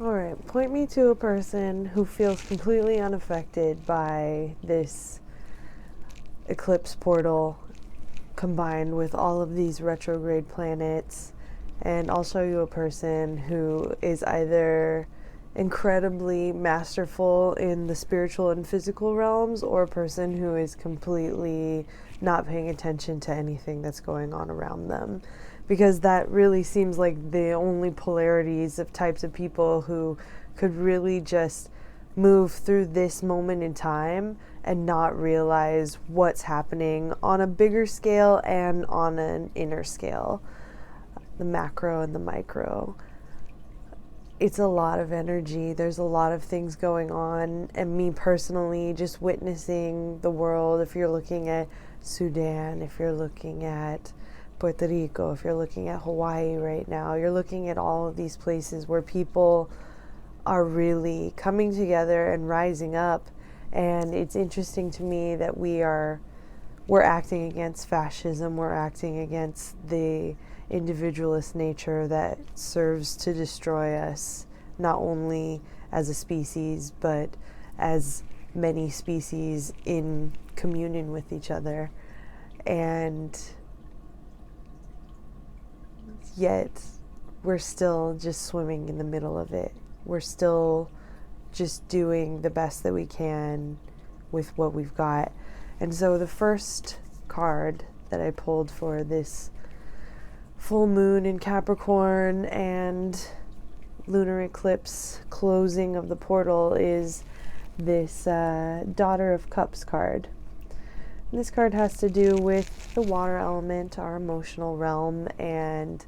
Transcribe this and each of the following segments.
Alright, point me to a person who feels completely unaffected by this eclipse portal combined with all of these retrograde planets, and I'll show you a person who is either incredibly masterful in the spiritual and physical realms, or a person who is completely not paying attention to anything that's going on around them. Because that really seems like the only polarities of types of people who could really just move through this moment in time and not realize what's happening on a bigger scale and on an inner scale, the macro and the micro. It's a lot of energy. There's a lot of things going on, and me personally just witnessing the world. If you're looking at Sudan, if you're looking at Puerto Rico, if you're looking at Hawaii right now, you're looking at all of these places where people are really coming together and rising up. And it's interesting to me that we're acting against fascism, we're acting against the individualist nature that serves to destroy us, not only as a species, but as many species in communion with each other. And yet we're still just swimming in the middle of it. We're still just doing the best that we can with what we've got. And so the first card that I pulled for this full moon in Capricorn and lunar eclipse closing of the portal is this Daughter of Cups card. And this card has to do with the water element, our emotional realm, and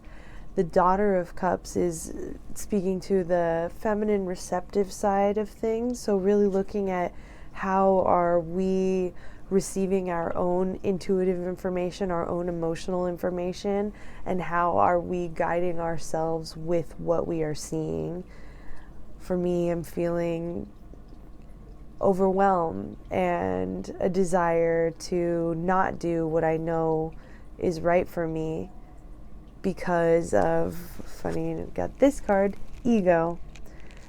the Daughter of Cups is speaking to the feminine receptive side of things. So really looking at how are we receiving our own intuitive information, our own emotional information, and how are we guiding ourselves with what we are seeing. For me, I'm feeling overwhelmed and a desire to not do what I know is right for me because of, funny, got this card, ego.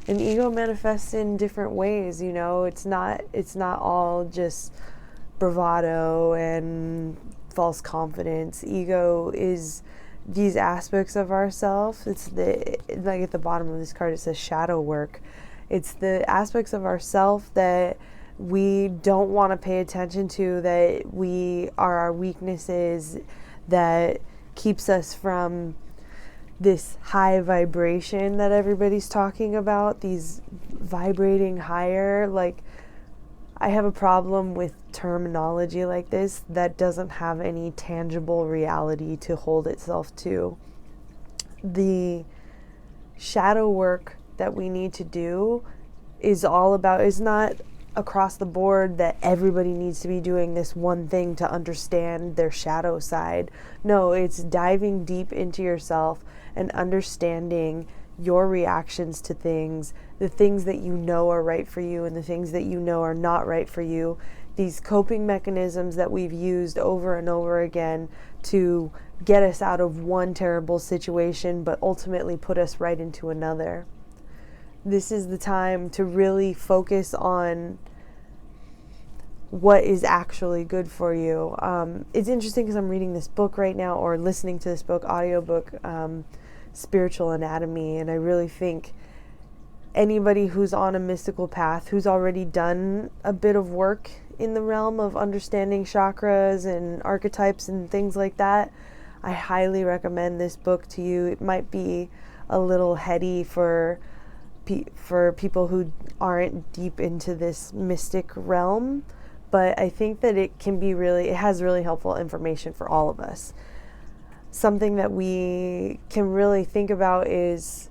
And ego manifests in different ways, you know. It's not all just bravado and false confidence. Ego is these aspects of ourself. It's like at the bottom of this card it says shadow work. It's the aspects of ourself that we don't want to pay attention to, that are our weaknesses, that keeps us from this high vibration that everybody's talking about, these vibrating higher. Like, I have a problem with terminology like this that doesn't have any tangible reality to hold itself to. The shadow work that we need to do is not across the board that everybody needs to be doing this one thing to understand their shadow side. No, it's diving deep into yourself and understanding your reactions to things, the things that you know are right for you and the things that you know are not right for you. These coping mechanisms that we've used over and over again to get us out of one terrible situation but ultimately put us right into another. This is the time to really focus on what is actually good for you. It's interesting because I'm reading this book right now, or listening to this book, audiobook, Spiritual Anatomy, and I really think anybody who's on a mystical path, who's already done a bit of work in the realm of understanding chakras and archetypes and things like that, I highly recommend this book to you. It might be a little heady for people who aren't deep into this mystic realm, but I think that it has really helpful information for all of us. Something that we can really think about is,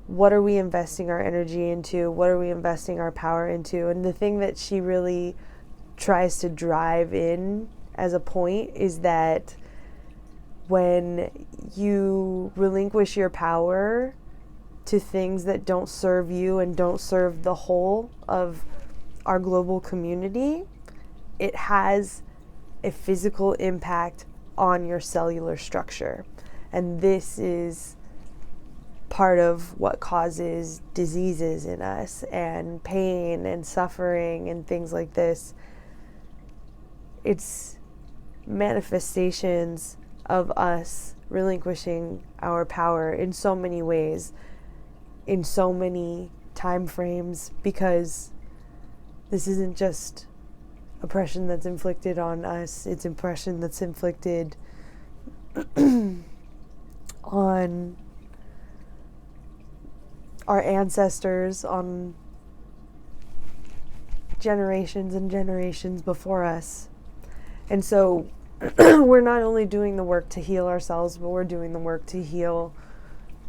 what are we investing our energy into? What are we investing our power into? And the thing that she really tries to drive in as a point is that when you relinquish your power to things that don't serve you and don't serve the whole of our global community, it has a physical impact on your cellular structure. And this is part of what causes diseases in us and pain and suffering and things like this. It's manifestations of us relinquishing our power in so many ways, in so many time frames, because this isn't just oppression that's inflicted on us, it's oppression that's inflicted on our ancestors, on generations and generations before us. And so we're not only doing the work to heal ourselves, but we're doing the work to heal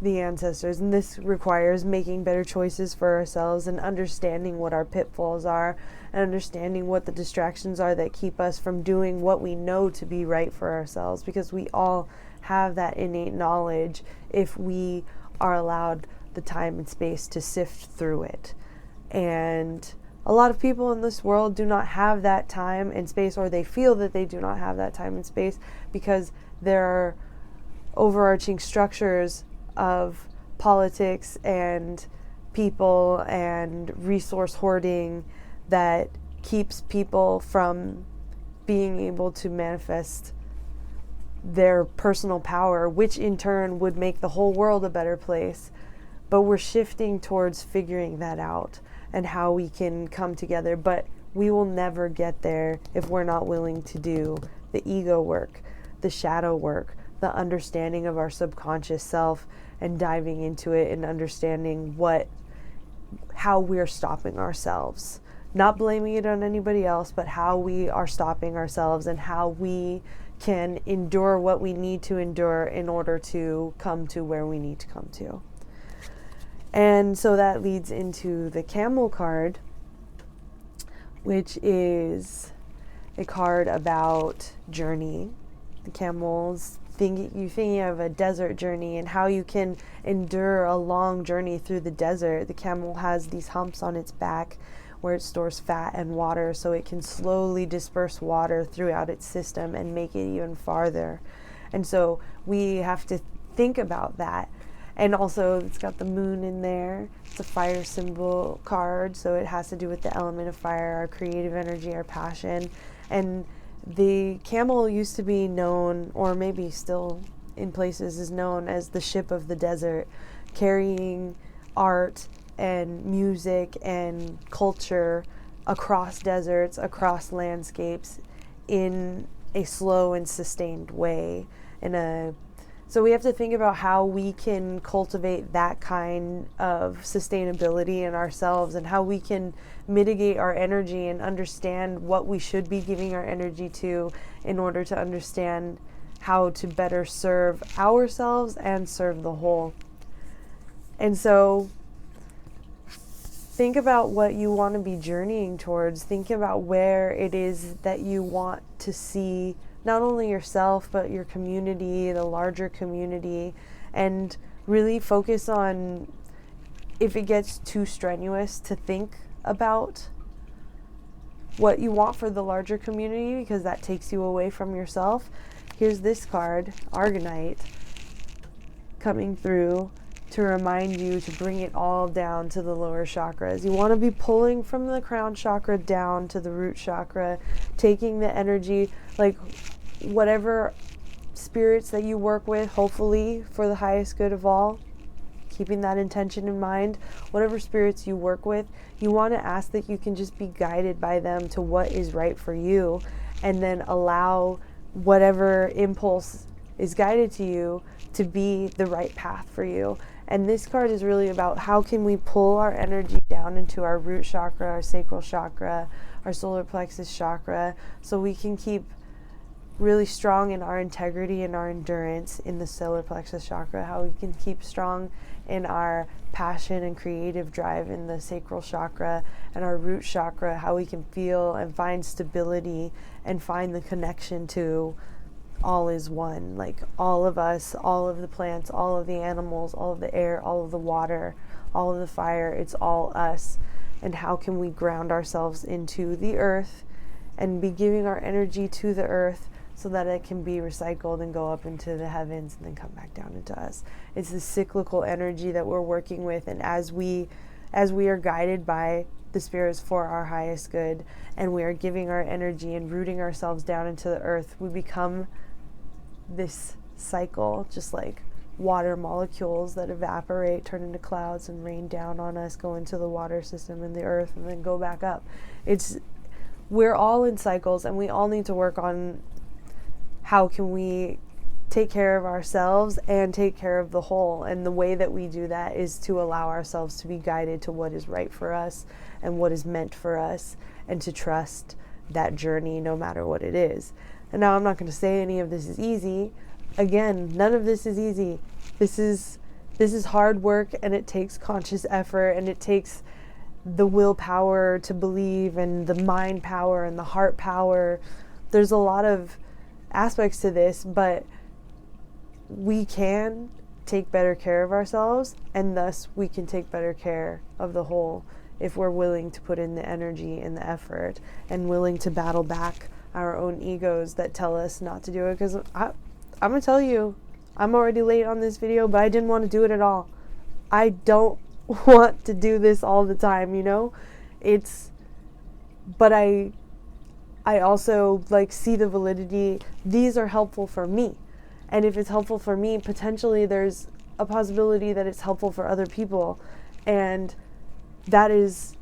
the ancestors. And this requires making better choices for ourselves and understanding what our pitfalls are and understanding what the distractions are that keep us from doing what we know to be right for ourselves, because we all have that innate knowledge if we are allowed the time and space to sift through it. And a lot of people in this world do not have that time and space, or they feel that they do not have that time and space because there are overarching structures of politics and people and resource hoarding that keeps people from being able to manifest their personal power, which in turn would make the whole world a better place. But we're shifting towards figuring that out and how we can come together. But we will never get there if we're not willing to do the ego work, the shadow work, the understanding of our subconscious self, and diving into it and understanding how we're stopping ourselves. Not blaming it on anybody else, but how we are stopping ourselves and how we can endure what we need to endure in order to come to where we need to come to. And so that leads into the Camel card, which is a card about journey. The camels, you're thinking of a desert journey and how you can endure a long journey through the desert. The camel has these humps on its back where it stores fat and water, so it can slowly disperse water throughout its system and make it even farther. And so we have to think about that. And also it's got the moon in there. It's a fire symbol card, so it has to do with the element of fire, our creative energy, our passion. And the camel used to be known, or maybe still in places is known as the ship of the desert, carrying art and music and culture across deserts, across landscapes in a slow and sustained way. So we have to think about how we can cultivate that kind of sustainability in ourselves and how we can mitigate our energy and understand what we should be giving our energy to in order to understand how to better serve ourselves and serve the whole. And so think about what you want to be journeying towards. Think about where it is that you want to see not only yourself, but your community, the larger community, and really focus on, if it gets too strenuous, to think about what you want for the larger community, because that takes you away from yourself. Here's this card, Argonite, coming through to remind you to bring it all down to the lower chakras. You want to be pulling from the crown chakra down to the root chakra, taking the energy, like whatever spirits that you work with, hopefully for the highest good of all, keeping that intention in mind. Whatever spirits you work with, you want to ask that you can just be guided by them to what is right for you, and then allow whatever impulse is guided to you to be the right path for you. And this card is really about how can we pull our energy down into our root chakra, our sacral chakra, our solar plexus chakra, so we can keep really strong in our integrity and our endurance in the solar plexus chakra, how we can keep strong in our passion and creative drive in the sacral chakra, and our root chakra, how we can feel and find stability and find the connection to all is one, like all of us, all of the plants, all of the animals, all of the air, all of the water, all of the fire, it's all us. And how can we ground ourselves into the earth and be giving our energy to the earth so that it can be recycled and go up into the heavens and then come back down into us. It's the cyclical energy that we're working with, and as we are guided by the spirits for our highest good, and we are giving our energy and rooting ourselves down into the earth, we become this cycle, just like water molecules that evaporate, turn into clouds, and rain down on us, go into the water system and the earth, and then go back up. We're all in cycles, and we all need to work on how can we take care of ourselves and take care of the whole. And the way that we do that is to allow ourselves to be guided to what is right for us and what is meant for us, and to trust that journey no matter what it is. And now I'm not going to say any of this is easy. Again, none of this is easy. This is hard work, and it takes conscious effort, and it takes the willpower to believe, and the mind power and the heart power. There's a lot of aspects to this, but we can take better care of ourselves, and thus we can take better care of the whole if we're willing to put in the energy and the effort, and willing to battle back our own egos that tell us not to do it. Because I'm gonna tell you, I'm already late on this video, but I didn't want to do it at all. I don't want to do this all the time, you know? But I also see the validity. These are helpful for me. And if it's helpful for me, potentially there's a possibility that it's helpful for other people. And that is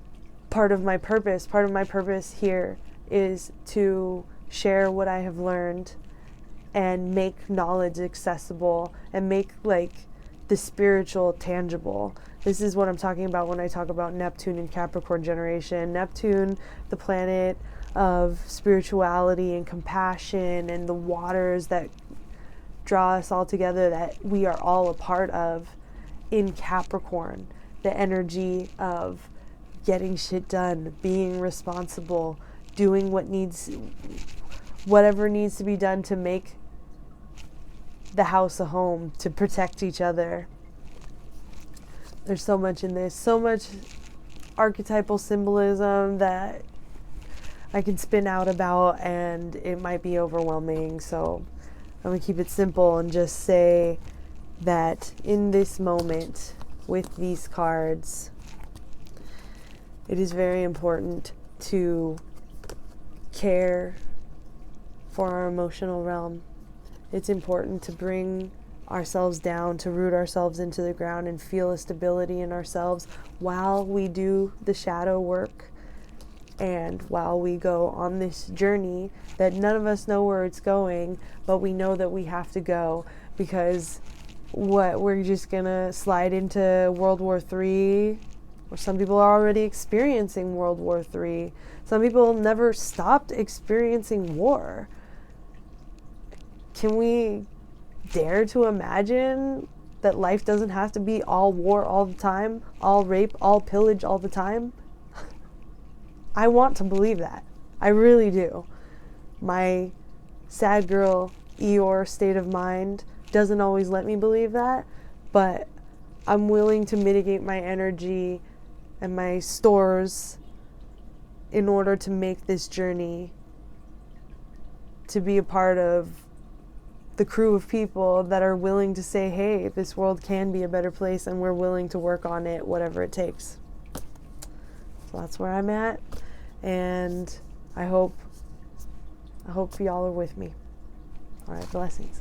part of my purpose. Part of my purpose here is to share what I have learned and make knowledge accessible, and make the spiritual tangible. This is what I'm talking about when I talk about Neptune and Capricorn generation. Neptune, the planet of spirituality and compassion, and the waters that draw us all together, that we are all a part of. In Capricorn, the energy of getting shit done, being responsible, doing whatever needs to be done to make the house a home, to protect each other. There's so much in this, so much archetypal symbolism that I can spin out about, and it might be overwhelming. So I'm going to keep it simple and just say that in this moment with these cards, it is very important to care for our emotional realm. It's important to bring ourselves down, to root ourselves into the ground and feel a stability in ourselves while we do the shadow work, and while we go on this journey that none of us know where it's going, but we know that we have to go. Because we're just gonna slide into World War III, or some people are already experiencing World War III. Some people never stopped experiencing war. Can we dare to imagine that life doesn't have to be all war all the time, all rape, all pillage all the time? I want to believe that. I really do. My sad girl Eeyore state of mind doesn't always let me believe that, but I'm willing to mitigate my energy and my stores in order to make this journey, to be a part of the crew of people that are willing to say, hey, this world can be a better place, and we're willing to work on it, whatever it takes. So that's where I'm at, and I hope y'all are with me. All right, blessings.